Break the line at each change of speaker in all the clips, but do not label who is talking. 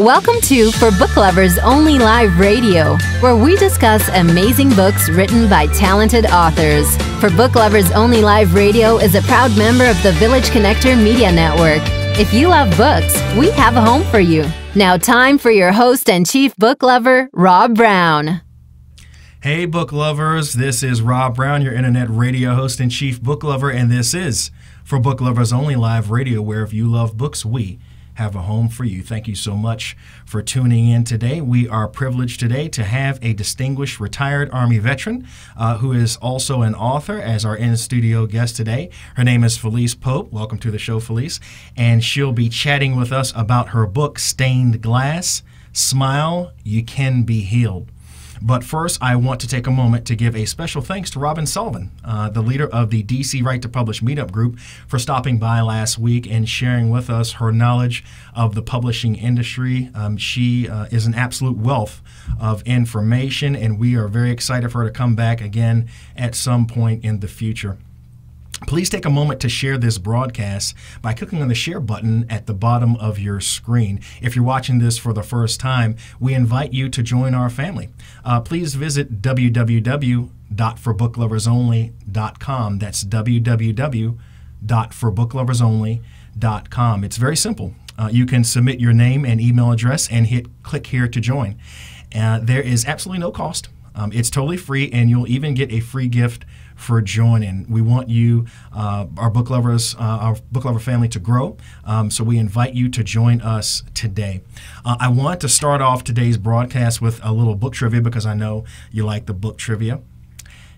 Welcome to For Book Lovers Only Live Radio, where we discuss amazing books written by talented authors. For Book Lovers Only Live Radio is a proud member of the Village Connector Media Network. If you love books, we have a home for you. Now time for your host and chief book lover, Rob Brown.
Hey book lovers, this is Rob Brown, your internet radio host and chief book lover, and this is For Book Lovers Only Live Radio, where if you love books, we have a home for you. Thank you so much for tuning in today. We are privileged today to have a distinguished retired Army veteran who is also an author as our in-studio guest today. Her name is Felice Pope. Welcome to the show, Felice. And she'll be chatting with us about her book, Stained Glass, Smile, You Can Be Healed. But first, I want to take a moment to give a special thanks to Robin Sullivan, the leader of the DC Right to Publish Meetup Group, for stopping by last week and sharing with us her knowledge of the publishing industry. She is an absolute wealth of information, and we are very excited for her to come back again at some point in the future. Please take a moment to share this broadcast by clicking on the share button at the bottom of your screen. If you're watching this for the first time, we invite you to join our family. Please visit www.forbookloversonly.com. That's www.forbookloversonly.com. It's very simple. You can submit your name and email address and hit click here to join. There is absolutely no cost. It's totally free, and you'll even get a free gift for joining. We want you, our book lovers, our book lover family, to grow. So we invite you to join us today. I want to start off today's broadcast with a little book trivia because I know you like the book trivia.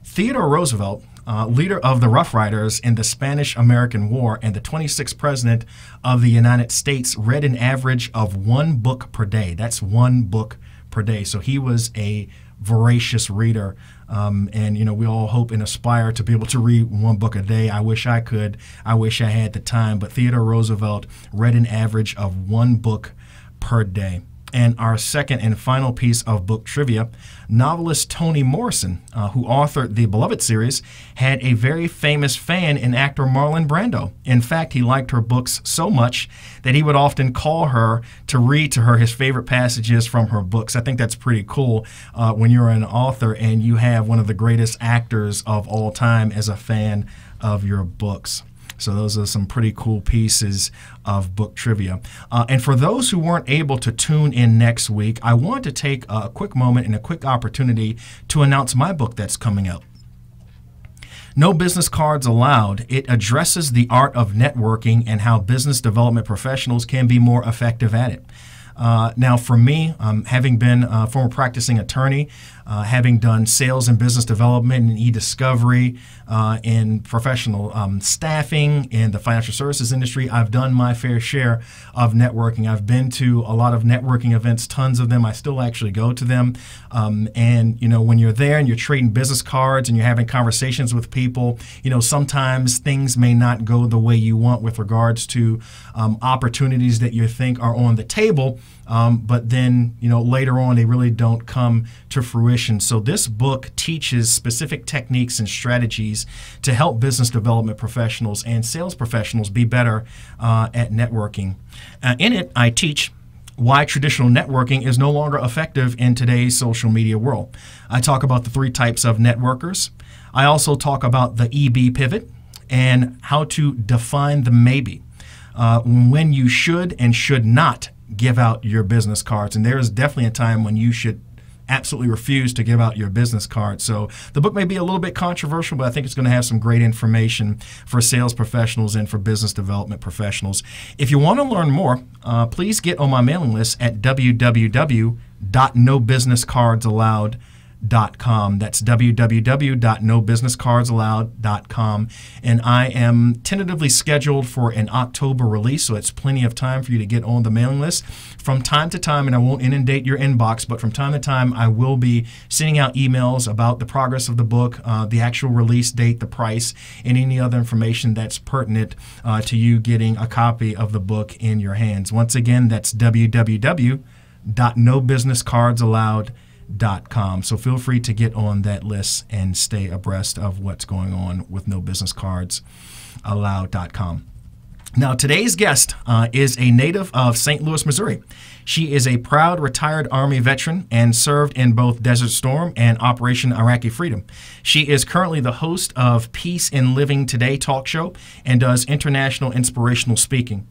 Theodore Roosevelt, leader of the Rough Riders in the Spanish-American War and the 26th president of the United States, read an average of one book per day. That's one book per day. So he was a voracious reader, and you know, we all hope and aspire to be able to read one book a day. I wish I could. I wish I had the time, but Theodore Roosevelt read an average of one book per day. And our second and final piece of book trivia, novelist Toni Morrison, who authored the Beloved series, had a very famous fan in actor Marlon Brando. In fact, he liked her books so much that he would often call her to read to her his favorite passages from her books. I think that's pretty cool when you're an author and you have one of the greatest actors of all time as a fan of your books. So those are some pretty cool pieces of book trivia. And for those who weren't able to tune in next week, I want to take a quick moment and a quick opportunity to announce my book that's coming out. No Business Cards Allowed. It addresses the art of networking and how business development professionals can be more effective at it. Now, for me, having been a former practicing attorney, having done sales and business development and e-discovery in professional staffing in the financial services industry, I've done my fair share of networking. I've been to a lot of networking events, tons of them. I still actually go to them. And, you know, when you're there and you're trading business cards and you're having conversations with people, you know, sometimes things may not go the way you want with regards to opportunities that you think are on the table. But then, you know, later on, they really don't come to fruition. So this book teaches specific techniques and strategies to help business development professionals and sales professionals be better at networking. In it, I teach why traditional networking is no longer effective in today's social media world. I talk about the three types of networkers. I also talk about the EB pivot and how to define the maybe, when you should and should not give out your business cards. And there is definitely a time when you should absolutely refuse to give out your business cards. So the book may be a little bit controversial, but I think it's going to have some great information for sales professionals and for business development professionals. If you want to learn more, please get on my mailing list at www.nobusinesscardsallowed.com. That's www.nobusinesscardsallowed.com. And I am tentatively scheduled for an October release, so it's plenty of time for you to get on the mailing list. From time to time, and I won't inundate your inbox, but from time to time, I will be sending out emails about the progress of the book, the actual release date, the price, and any other information that's pertinent to you getting a copy of the book in your hands. Once again, that's www.nobusinesscardsallowed.com. So feel free to get on that list and stay abreast of what's going on with nobusinesscardsallowed.com. Now, today's guest is a native of St. Louis, Missouri. She is a proud retired Army veteran and served in both Desert Storm and Operation Iraqi Freedom. She is currently the host of Peace in Living Today talk show and does international inspirational speaking.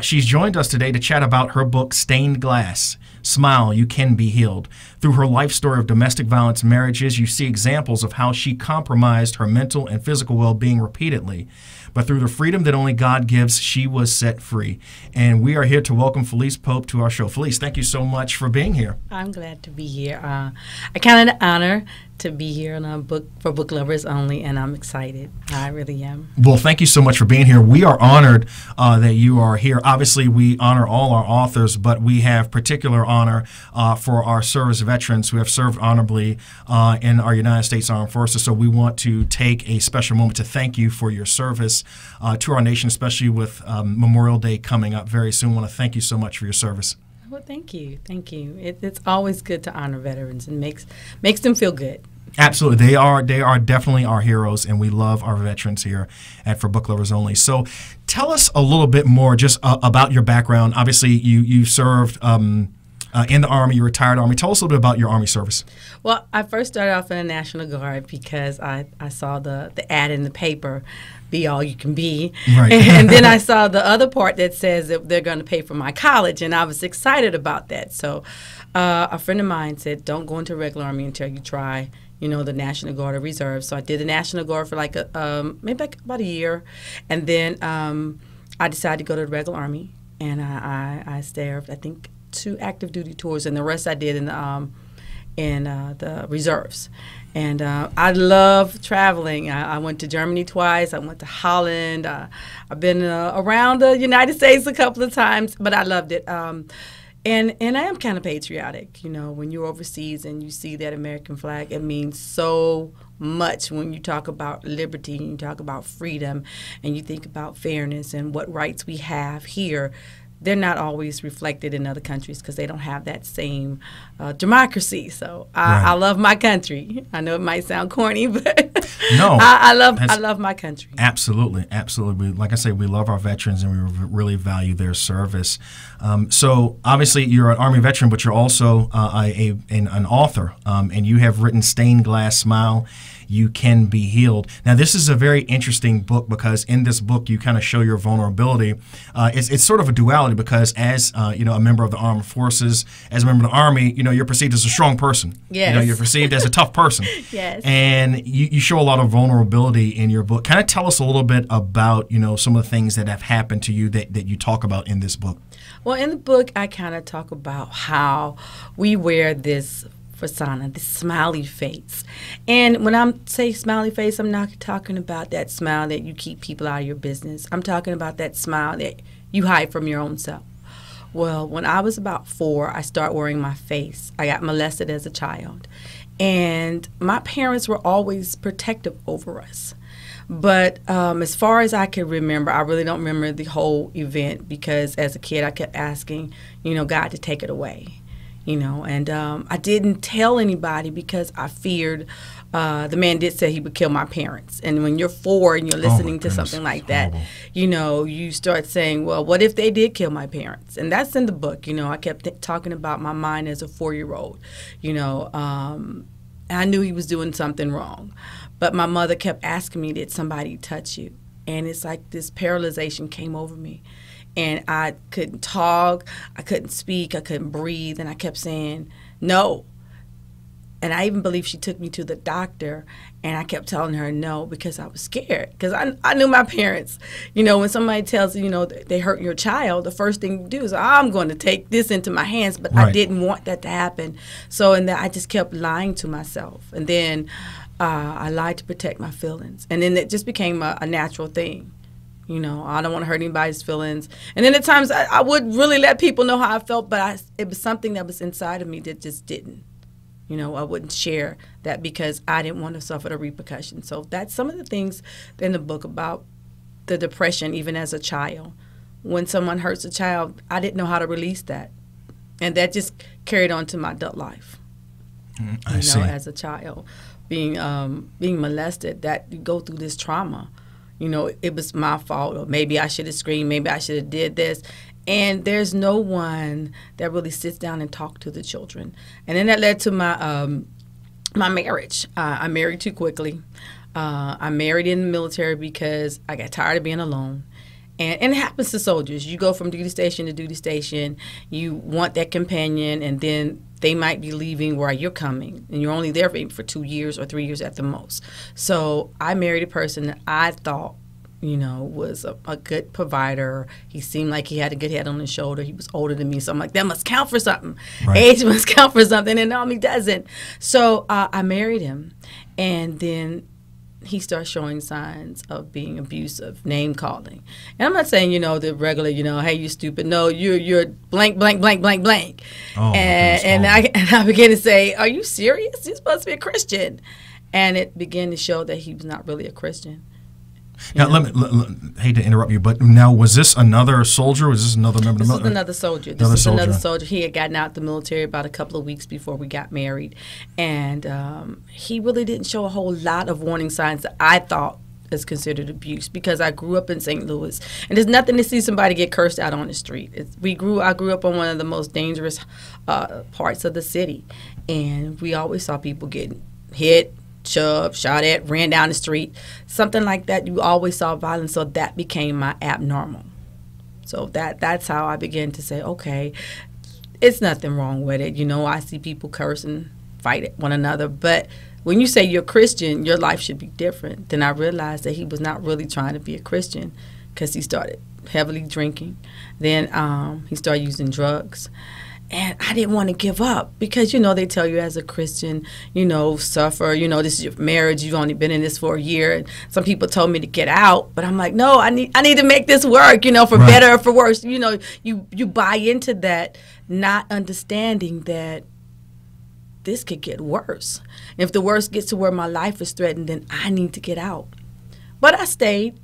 She's joined us today to chat about her book, Stained Glass, Smile, You Can Be Healed. Through her life story of domestic violence marriages, you see examples of how she compromised her mental and physical well-being repeatedly. But through the freedom that only God gives, she was set free. And we are here to welcome Felice Pope to our show. Felice, thank you so much for being here.
I'm glad to be here. I count it an honor to be here on a book for book lovers only, and I'm excited. I really am.
Well, thank you so much for being here. We are honored that you are here. Obviously, we honor all our authors, but we have particular honor for our service veterans who have served honorably in our United States Armed Forces. So we want to take a special moment to thank you for your service to our nation, especially with Memorial Day coming up very soon. I want to thank you so much for your service.
Well, thank you. Thank you. It's always good to honor veterans and makes them feel good.
Absolutely. They are definitely our heroes, and we love our veterans here at For Book Lovers Only. So tell us a little bit more just about your background. Obviously, you served in the Army, you retired Army. Tell us a little bit about your Army service.
Well, I first started off in the National Guard because I saw the ad in the paper, be all you can be. Right. And then I saw the other part that says that they're going to pay for my college, and I was excited about that. So a friend of mine said, don't go into regular Army until you try, the National Guard or Reserve. So I did the National Guard for maybe about a year, and then I decided to go to the regular Army, and I served, I think, 2 active duty tours, and the rest I did in the reserves. And I love traveling. I went to Germany twice. I went to Holland. I've been around the United States a couple of times, but I loved it. And I am kind of patriotic. When you're overseas and you see that American flag, it means so much when you talk about liberty and you talk about freedom and you think about fairness and what rights we have here. They're not always reflected in other countries because they don't have that same democracy. So I love my country. I know it might sound corny, but
no,
I love my country.
Absolutely, absolutely. Like I say, we love our veterans and we really value their service. So obviously, you're an Army veteran, but you're also an author, and you have written "Stained Glass, Smile, You Can Be Healed." Now, this is a very interesting book because in this book, you kind of show your vulnerability. It's sort of a duality because as a member of the armed forces, as a member of the Army, you're perceived as a strong person.
Yes.
You're perceived as a tough person.
Yes.
And you show a lot of vulnerability in your book. Kind of tell us a little bit about some of the things that have happened to you that you talk about in this book.
Well, in the book, I kind of talk about how we wear this persona, this smiley face. And when I say smiley face, I'm not talking about that smile that you keep people out of your business. I'm talking about that smile that you hide from your own self. Well, when I was about 4, I started wearing my face. I got molested as a child. And my parents were always protective over us. But as far as I can remember, I really don't remember the whole event because as a kid I kept asking, God to take it away. And I didn't tell anybody because I feared the man did say he would kill my parents. And when you're 4 and you're listening to something like that, you start saying, well, what if they did kill my parents? And that's in the book. I kept talking about my mind as a 4-year-old. I knew he was doing something wrong. But my mother kept asking me, did somebody touch you? And it's like this paralyzation came over me. And I couldn't talk, I couldn't speak, I couldn't breathe, and I kept saying, no. And I even believe she took me to the doctor, and I kept telling her no because I was scared. Because I knew my parents. When somebody tells you, they hurt your child, the first thing you do is, I'm going to take this into my hands. But I didn't want that to happen. So I just kept lying to myself. And then I lied to protect my feelings. And then it just became a natural thing. I don't want to hurt anybody's feelings. And then at times I would really let people know how I felt, but it was something that was inside of me that just didn't. I wouldn't share that because I didn't want to suffer the repercussions. So that's some of the things in the book about the depression, even as a child. When someone hurts a child, I didn't know how to release that. And that just carried on to my adult life.
I see.
As a child, being molested, that you go through this trauma. You know, it was my fault, or maybe I should have screamed, maybe I should have did this. And there's no one that really sits down and talks to the children. And then that led to my marriage. I married too quickly. I married in the military because I got tired of being alone. And it happens to soldiers. You go from duty station to duty station. You want that companion, and then they might be leaving where you're coming. And you're only there for 2 years or 3 years at the most. So I married a person that I thought, you know, was a good provider. He seemed like he had a good head on his shoulder. He was older than me. So I'm like, that must count for something. Right. Age must count for something. And no, he doesn't. So I married him. And then he starts showing signs of being abusive, name calling. And I'm not saying, you know, the regular, you know, hey, you stupid. No, you're blank, blank, blank, blank, blank. Oh, and I began to say, are you serious? You're supposed to be a Christian. And it began to show that he was not really a Christian.
Now, hate to interrupt you, but now, was this another soldier? Was this another member of the military?
This is another soldier. This is another soldier. He had gotten out the military about a couple of weeks before we got married. And he really didn't show a whole lot of warning signs that I thought is considered abuse, because I grew up in St. Louis. And there's nothing to see somebody get cursed out on the street. I grew up on one of the most dangerous parts of the city. And we always saw people getting hit, shoved, shot at, ran down the street, something like that. You always saw violence, so that became my abnormal. So that's how I began to say, okay, it's nothing wrong with it. You know, I see people curse and fight at one another, but when you say you're Christian, your life should be different. Then I realized that he was not really trying to be a Christian, because he started heavily drinking. Then he started using drugs. And I didn't want to give up, because, you know, they tell you as a Christian, you know, suffer, you know, this is your marriage, you've only been in this for a year. And some people told me to get out, but I'm like, no, I need to make this work, you know, for right. better or for worse. You know, you buy into that, not understanding that this could get worse. And if the worst gets to where my life is threatened, then I need to get out. But I stayed,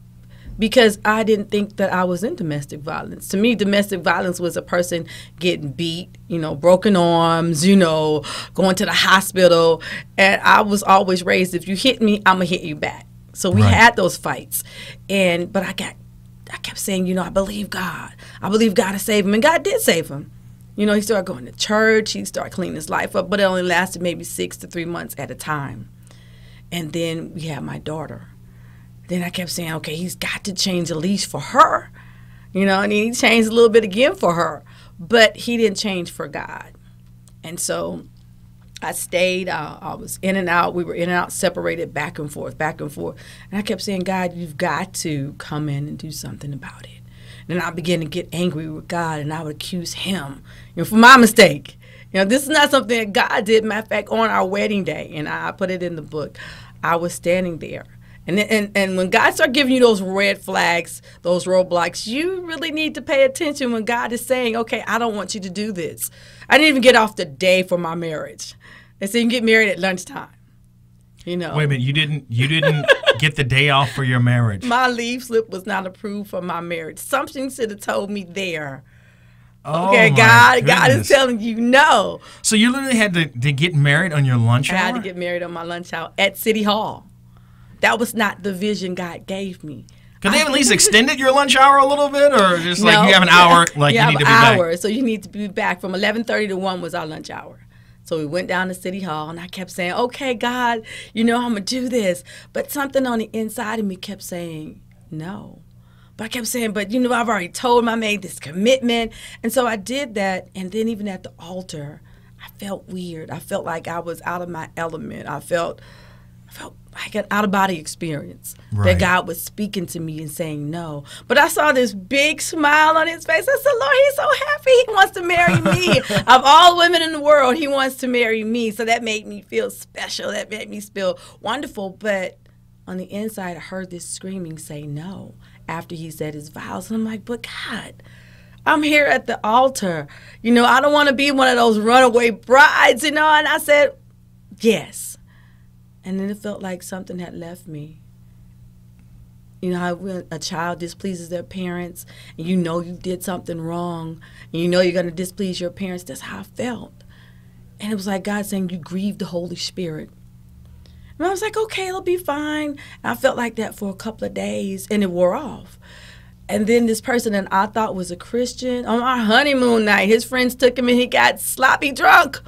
because I didn't think that I was in domestic violence. To me, domestic violence was a person getting beat, you know, broken arms, you know, going to the hospital. And I was always raised, if you hit me, I'm going to hit you back. So we right. had those fights. But I kept saying, you know, I believe God. I believe God to save him. And God did save him. You know, he started going to church. He started cleaning his life up. But it only lasted maybe 6 to 3 months at a time. And then we had my daughter. Then I kept saying, okay, he's got to change the leash for her, you know, and he changed a little bit again for her, but he didn't change for God. And so I stayed. I was in and out. We were in and out, separated, back and forth, back and forth. And I kept saying, God, you've got to come in and do something about it. And I began to get angry with God, and I would accuse him, you know, for my mistake. You know, this is not something that God did. Matter of fact, on our wedding day, and I put it in the book, I was standing there. And when God starts giving you those red flags, those roadblocks, you really need to pay attention when God is saying, okay, I don't want you to do this. I didn't even get off the day for my marriage. They said you can get married at lunchtime. You know.
Wait a minute, you didn't get the day off for your marriage.
My leave slip was not approved for my marriage. Something should have told me there. Okay,
oh
God is telling you no.
So you literally had to get married on your lunch hour?
I had to get married on my lunch hour at City Hall. That was not the vision God gave me.
Could they have at least extended your lunch hour a little bit, or just like you have an hour, like you need to be back?
Hour, so you need to be back. From 11:30 to 1 was our lunch hour. So we went down to City Hall, and I kept saying, okay, God, you know I'm going to do this. But something on the inside of me kept saying, no. But I kept saying, but, you know, I've already told him I made this commitment. And so I did that, and then even at the altar, I felt weird. I felt like I was out of my element. I felt like an out-of-body experience, right. That God was speaking to me and saying no. But I saw this big smile on his face. I said, Lord, he's so happy. He wants to marry me. Of all women in the world, he wants to marry me. So that made me feel special. That made me feel wonderful. But on the inside, I heard this screaming say no after he said his vows. And I'm like, but God, I'm here at the altar. You know, I don't want to be one of those runaway brides, you know. And I said, yes. And then it felt like something had left me. You know how when a child displeases their parents, and you know you did something wrong, and you know you're going to displease your parents. That's how I felt. And it was like God saying, you grieved the Holy Spirit. And I was like, okay, it'll be fine. And I felt like that for a couple of days, and it wore off. And then this person that I thought was a Christian, on our honeymoon night, his friends took him and he got sloppy drunk.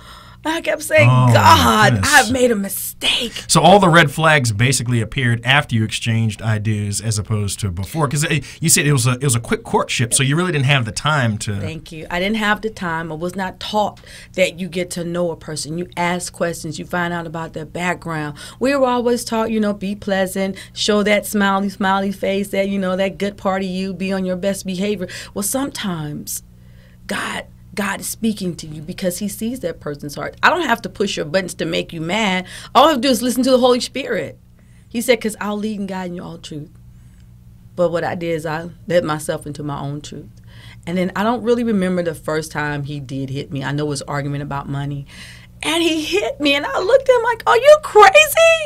I kept saying, God, I've made a mistake.
So all the red flags basically appeared after you exchanged ideas as opposed to before. Because you said it was a quick courtship, so you really didn't have the time to...
Thank you. I didn't have the time. I was not taught that you get to know a person. You ask questions. You find out about their background. We were always taught, be pleasant, show that smiley face, that, that good part of you, be on your best behavior. Well, sometimes God is speaking to you because he sees that person's heart. I don't have to push your buttons to make you mad. All I have to do is listen to the Holy Spirit. He said, because I'll lead and guide you all truth. But what I did is I led myself into my own truth. And then I don't really remember the first time he did hit me. I know it was argument about money. And he hit me, and I looked at him like, are you crazy?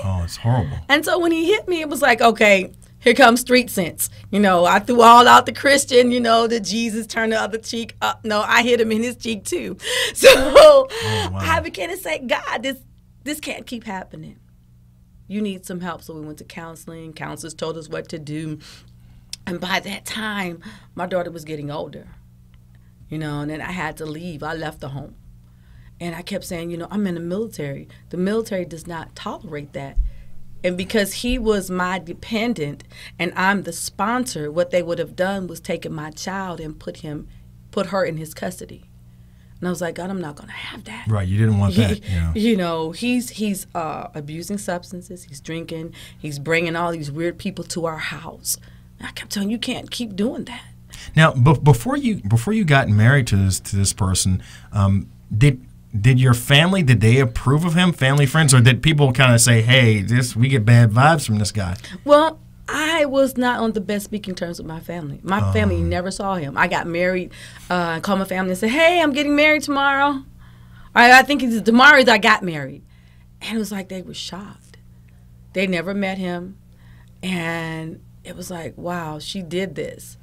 Oh, it's horrible.
And so when he hit me, it was like, okay, here comes street sense. I threw all out the Christian, the Jesus, turn the other cheek up. No, I hit him in his cheek too. So I began to say, God, this can't keep happening. You need some help. So we went to counseling. Counselors told us what to do. And by that time, my daughter was getting older, and then I had to leave. I left the home. And I kept saying, I'm in the military. The military does not tolerate that. And because he was my dependent and I'm the sponsor, what they would have done was taken my child and put her in his custody. And I was like, God, I'm not going to have that.
Right, you didn't want that.
He's abusing substances. He's drinking. He's bringing all these weird people to our house. And I kept telling him, you can't keep doing that.
Now, before you got married to this person, did your family, did they approve of him, family, friends, or did people kind of say, hey, we get bad vibes from this guy?
Well, I was not on the best speaking terms with my family. My family never saw him. I got married and called my family and said, hey, I'm getting married tomorrow. I think it's tomorrow that I got married. And it was like they were shocked. They never met him. And it was like, wow, she did this.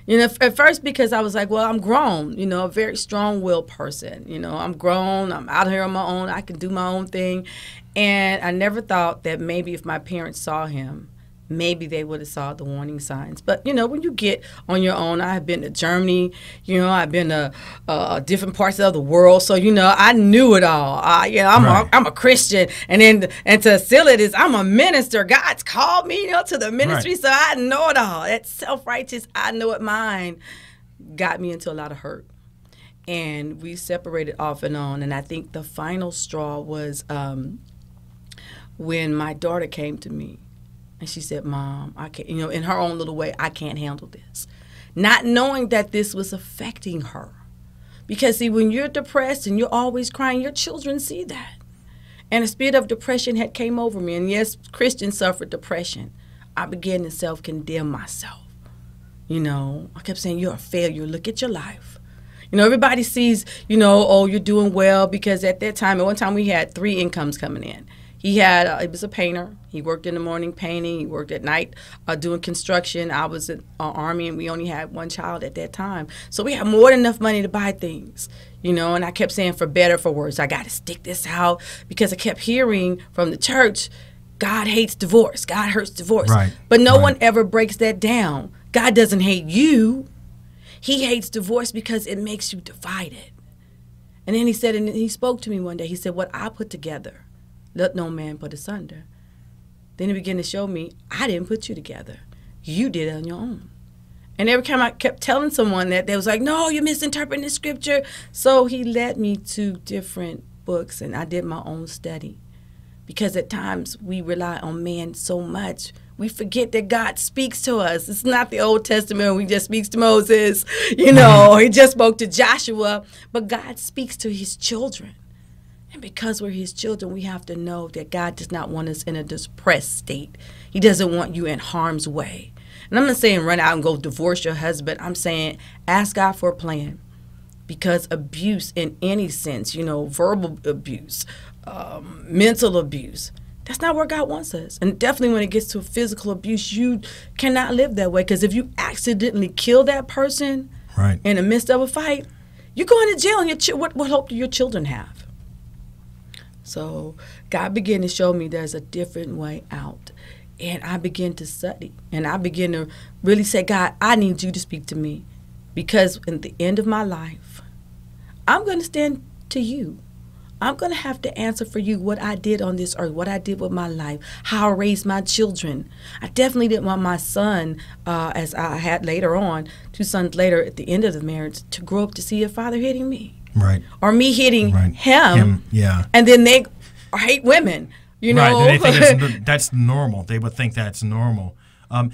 At first because I was like, well, I'm grown, a very strong-willed person. I'm grown. I'm out here on my own. I can do my own thing. And I never thought that maybe if my parents saw him, maybe they would have saw the warning signs. But, when you get on your own, I have been to Germany, I've been to different parts of the world. So, I knew it all. I'm a Christian. And to seal it is I'm a minister. God's called me, to the ministry. Right. So I know it all. That self-righteous, I know it mine, got me into a lot of hurt. And we separated off and on. And I think the final straw was when my daughter came to me. And she said, Mom, I can't, in her own little way, I can't handle this. Not knowing that this was affecting her. Because, see, when you're depressed and you're always crying, your children see that. And a spirit of depression had came over me. And, yes, Christians suffered depression. I began to self-condemn myself. I kept saying, you're a failure. Look at your life. Everybody sees, oh, you're doing well. Because at one time, we had 3 incomes coming in. He he was a painter. He worked in the morning painting. He worked at night doing construction. I was in Army, and we only had 1 child at that time. So we had more than enough money to buy things, and I kept saying, for better, for worse, I got to stick this out because I kept hearing from the church, God hates divorce. God hurts divorce. Right. But no one ever breaks that down. God doesn't hate you. He hates divorce because it makes you divided. And then he said, and he spoke to me one day. He said, what I put together, let no man put asunder. Then he began to show me, I didn't put you together. You did it on your own. And every time I kept telling someone that, they was like, no, you're misinterpreting the scripture. So he led me to different books, and I did my own study. Because at times we rely on man so much, we forget that God speaks to us. It's not the Old Testament where he just speaks to Moses, he just spoke to Joshua, but God speaks to his children. And because we're his children, we have to know that God does not want us in a depressed state. He doesn't want you in harm's way. And I'm not saying run out and go divorce your husband. I'm saying ask God for a plan. Because abuse in any sense, verbal abuse, mental abuse, that's not where God wants us. And definitely when it gets to physical abuse, you cannot live that way. Because if you accidentally kill that person in the midst of a fight, you're going to jail. And what hope do your children have? So God began to show me there's a different way out. And I began to study. And I began to really say, God, I need you to speak to me. Because in the end of my life, I'm going to stand to you. I'm going to have to answer for you what I did on this earth, what I did with my life, how I raised my children. I definitely didn't want my son, as I had later on, 2 sons later at the end of the marriage, to grow up to see a father hitting me.
Right.
Or me hitting
right.
him.
Yeah.
And then they hate women, you know.
Right. They think that's normal. They would think that's normal.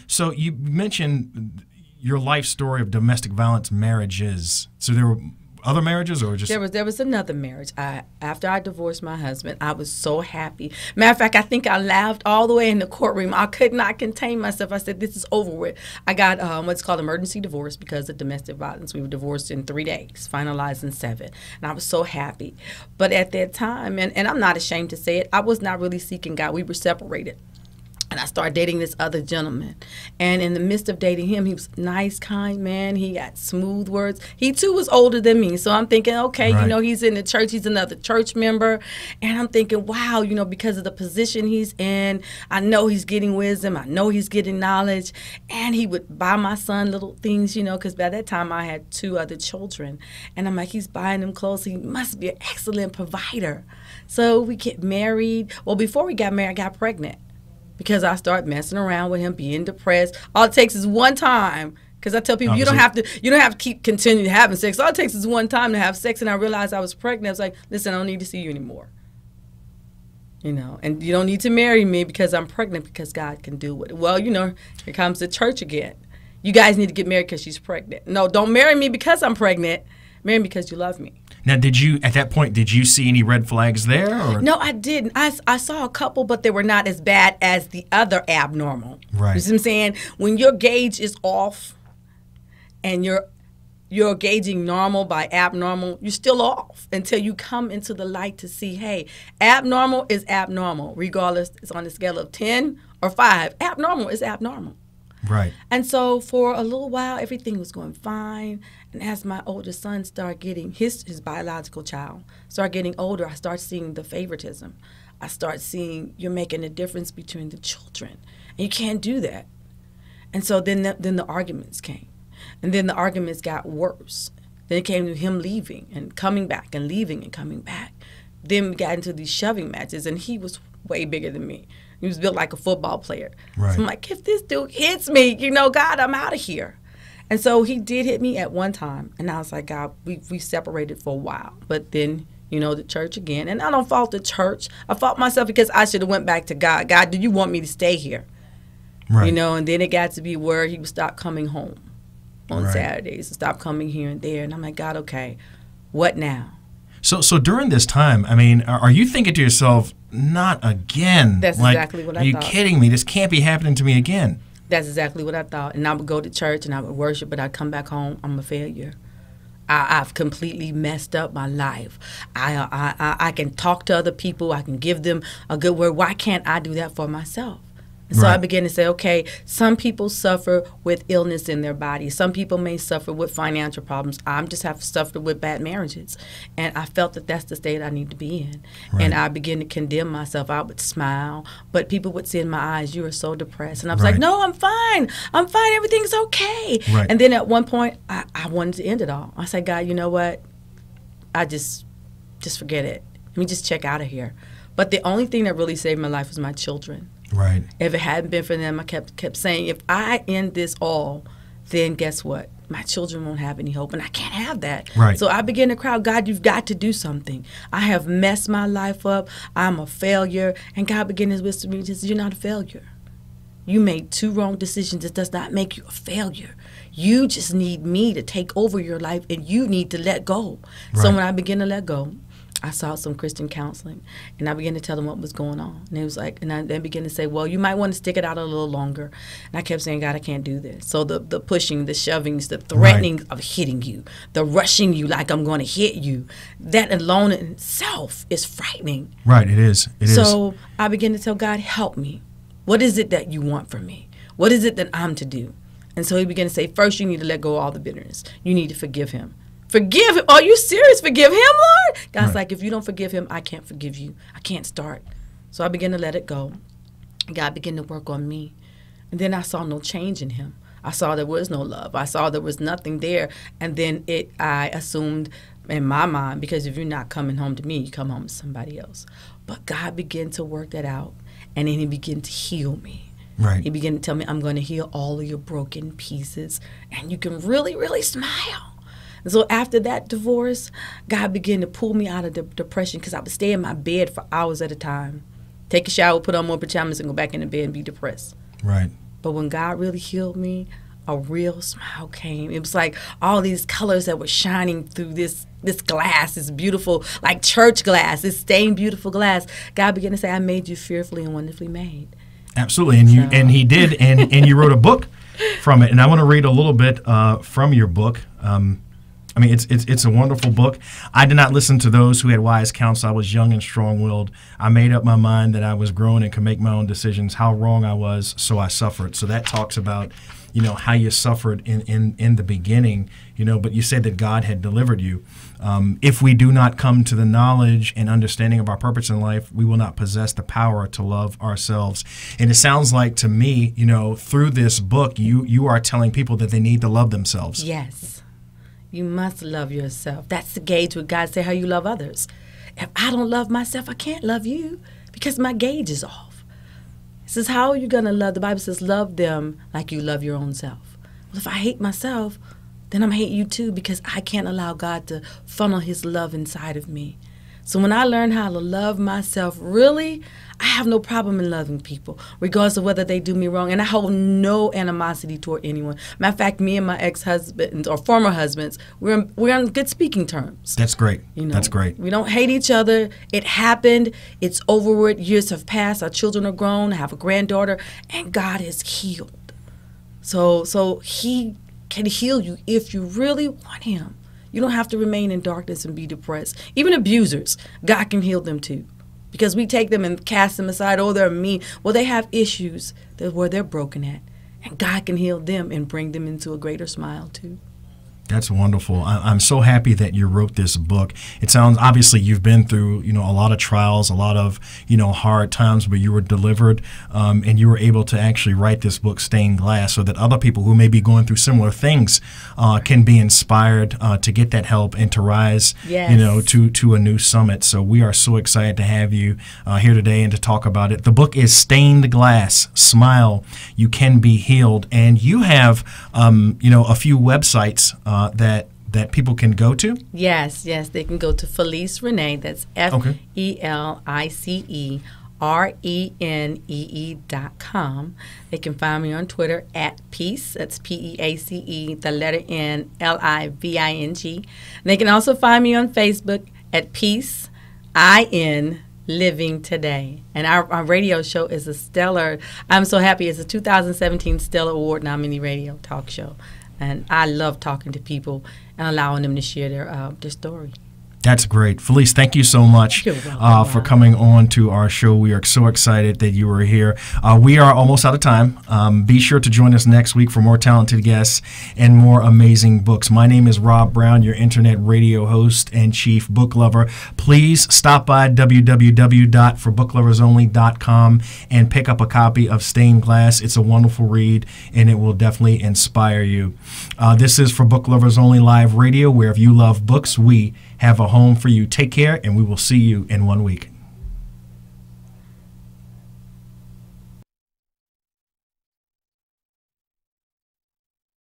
So you mentioned your life story of domestic violence marriages. So there were other marriages, or just
there was another marriage. After I divorced my husband, I was so happy. Matter of fact, I think I laughed all the way in the courtroom. I could not contain myself. I said, "This is over with." I got what's called emergency divorce because of domestic violence. We were divorced in 3 days, finalized in 7, and I was so happy. But at that time, and I'm not ashamed to say it, I was not really seeking God. We were separated. And I started dating this other gentleman. And in the midst of dating him, he was a nice, kind man. He had smooth words. He, too, was older than me. So I'm thinking, okay,
right.
you know, he's in the church. He's another church member. And I'm thinking, wow, you know, because of the position he's in, I know he's getting wisdom. I know he's getting knowledge. And he would buy my son little things, you know, because by that time I had 2 other children. And I'm like, he's buying them clothes. He must be an excellent provider. So we get married. Well, before we got married, I got pregnant. Because I start messing around with him, being depressed. All it takes is one time. Because I tell people you don't have to keep continuing having sex. All it takes is one time to have sex. And I realized I was pregnant. I was like, listen, I don't need to see you anymore. You know, and you don't need to marry me because I'm pregnant, because God can do it. Well, you know, here comes the church again. You guys need to get married because she's pregnant. No, don't marry me because I'm pregnant. Marry me because you love me.
Now, at that point, did you see any red flags there? Or?
No, I didn't. I saw a couple, but they were not as bad as the other abnormal.
Right.
You see what I'm saying? When your gauge is off and you're gauging normal by abnormal, you're still off until you come into the light to see, hey, abnormal is abnormal, regardless it's on a scale of 10 or 5. Abnormal is abnormal.
Right.
And so for a little while, everything was going fine. And as my oldest son started getting, his biological child started getting older, I started seeing the favoritism. I started seeing you're making a difference between the children. And you can't do that. And so then the arguments came. And then the arguments got worse. Then it came to him leaving and coming back and leaving and coming back. Then we got into these shoving matches, and he was way bigger than me. He was built like a football player.
Right.
So I'm like, if this dude hits me, you know, God, I'm out of here. And so he did hit me at one time. And I was like, God, we separated for a while. But then, you know, the church again. And I don't fault the church. I fault myself because I should have went back to God. God, do you want me to stay here?
Right.
You know, and then it got to be where he would stop coming home on
right.
Saturdays and stop coming here and there. And I'm like, God, okay, what now?
So during this time, I mean, are you thinking to yourself, not again?
That's
like,
exactly what I thought.
Are you kidding me? This can't be happening to me again.
That's exactly what I thought. And I would go to church and I would worship, but I'd come back home, I'm a failure. I've completely messed up my life. I can talk to other people. I can give them a good word. Why can't I do that for myself? And so
right.
I began to say, okay, some people suffer with illness in their body. Some people may suffer with financial problems. I'm just have suffered with bad marriages. And I felt that that's the state I need to be in. Right. And I began to condemn myself. I would smile, but people would see in my eyes, you are so depressed. And I was
right.
like, no, I'm fine. I'm fine. Everything's okay.
Right.
And then at one point, I wanted to end it all. I said, God, you know what? I just forget it. Let me just check out of here. But the only thing that really saved my life was my children.
Right.
If it hadn't been for them, I kept saying, if I end this all, then guess what? My children won't have any hope, and I can't have that.
Right.
So I began to cry, God, you've got to do something. I have messed my life up. I'm a failure. And God began to whisper to me, he says, you're not a failure. You made 2 wrong decisions. It does not make you a failure. You just need me to take over your life, and you need to let go. Right. So when I began to let go, I saw some Christian counseling, and I began to tell them what was going on. And it was like, and I then began to say, well, you might want to stick it out a little longer. And I kept saying, God, I can't do this. So the pushing, the shovings, the threatening right. of hitting you, the rushing you like I'm going to hit you, that alone in itself is frightening.
Right, it is.
So I began to tell God, help me. What is it that you want from me? What is it that I'm to do? And so he began to say, first, you need to let go of all the bitterness. You need to forgive him. forgive him. Are you serious? Forgive him, Lord? God's
Right.
like, if you don't forgive him, I can't forgive you. I can't start. So I began to let it go. God began to work on me. And then I saw no change in him. I saw there was no love. I saw there was nothing there. And then I assumed in my mind, because if you're not coming home to me, you come home to somebody else. But God began to work that out. And then he began to heal me.
Right.
He began to tell me, I'm going to heal all of your broken pieces. And you can really, really smile. And so after that divorce, God began to pull me out of the depression, because I would stay in my bed for hours at a time. Take a shower, put on more pajamas, and go back in the bed and be depressed.
Right.
But when God really healed me, a real smile came. It was like all these colors that were shining through this glass, this beautiful, like church glass, this stained beautiful glass. God began to say, I made you fearfully and wonderfully made.
Absolutely. And he did, and you wrote a book from it. And I want to read a little bit from your book. I mean, it's a wonderful book. I did not listen to those who had wise counsel. I was young and strong-willed. I made up my mind that I was grown and could make my own decisions. How wrong I was, so I suffered. So that talks about, how you suffered in the beginning, but you said that God had delivered you. If we do not come to the knowledge and understanding of our purpose in life, we will not possess the power to love ourselves. And it sounds like to me, through this book, you are telling people that they need to love themselves.
Yes. You must love yourself. That's the gauge with God say how you love others. If I don't love myself, I can't love you, because my gauge is off. It says, how are you going to love? The Bible says, love them like you love your own self. Well, if I hate myself, then I'm going to hate you too, because I can't allow God to funnel his love inside of me. So when I learn how to love myself, really, I have no problem in loving people, regardless of whether they do me wrong. And I hold no animosity toward anyone. Matter of fact, me and my ex-husbands or former husbands, we're on good speaking terms.
That's great. That's great.
We don't hate each other. It happened. It's over with. Years have passed. Our children are grown. I have a granddaughter. And God has healed. So he can heal you if you really want him. You don't have to remain in darkness and be depressed. Even abusers, God can heal them too. Because we take them and cast them aside. Oh, they're mean. Well, they have issues where they're broken at. And God can heal them and bring them into a greater smile too.
That's wonderful. I'm so happy that you wrote this book. It sounds, obviously, you've been through, a lot of trials, a lot of, hard times, but you were delivered, and you were able to actually write this book, Stained Glass, so that other people who may be going through similar things can be inspired to get that help and to rise,
Yes.
to a new summit. So we are so excited to have you here today and to talk about it. The book is Stained Glass, Smile, You Can Be Healed, and you have, a few websites that people can go to?
Yes, they can go to Felice Renee. That's FeliceRenee.com. They can find me on Twitter at Peace. That's PEACE, the letter N, LIVING. They can also find me on Facebook at Peace IN Living Today. And our radio show is a stellar, I'm so happy, it's a 2017 Stellar Award nominee radio talk show. And I love talking to people and allowing them to share their story.
That's great. Felice, thank you so much for coming on to our show. We are so excited that you were here. We are almost out of time. Be sure to join us next week for more talented guests and more amazing books. My name is Rob Brown, your internet radio host and chief book lover. Please stop by www.forbookloversonly.com and pick up a copy of Stained Glass. It's a wonderful read, and it will definitely inspire you. This is For Book Lovers Only Live Radio, where if you love books, we have a home for you. Take care, and we will see you in 1 week.